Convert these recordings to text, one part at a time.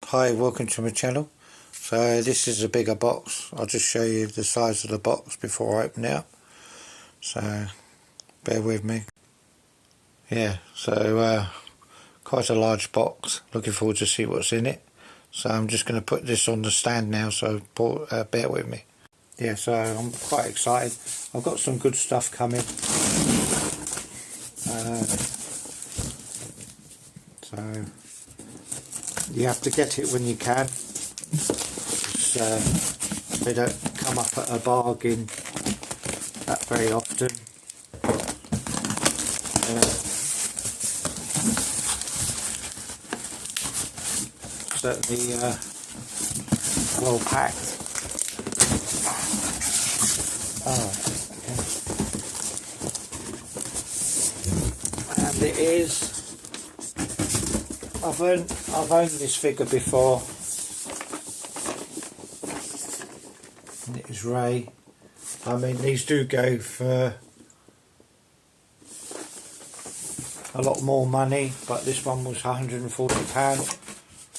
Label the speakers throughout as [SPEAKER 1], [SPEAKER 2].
[SPEAKER 1] Hi, welcome to my channel. So this is a bigger box. I'll just show you the size of the box before I open it up. So bear with me. Yeah, so quite a large box. Looking forward to see what's in it. So I'm just going to put this on the stand now, so bear with me. Yeah, so I'm quite excited. I've got some good stuff coming. So you have to get it when you can. They don't come up at a bargain that very often. Certainly well packed. And it is. I've owned this figure before. And it is Ray. I mean, these do go for a lot more money, but this one was £140.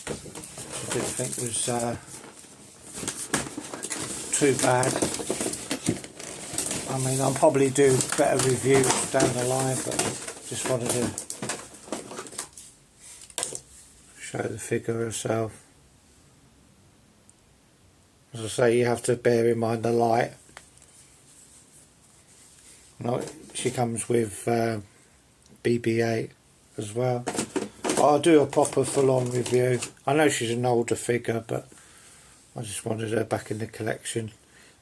[SPEAKER 1] I didn't think it was too bad. I mean, I'll probably do better reviews down the line, but just wanted to show the figure herself. As I say, you have to bear in mind the light. She comes with BB-8 as well. But I'll do a proper full-on review. I know she's an older figure, but I just wanted her back in the collection.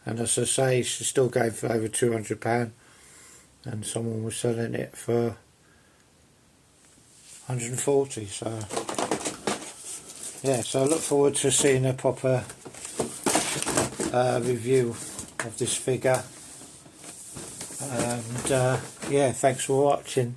[SPEAKER 1] And as I say, she's still going for over £200, and someone was selling it for 140. So yeah, so I look forward to seeing a proper review of this figure. And yeah, thanks for watching.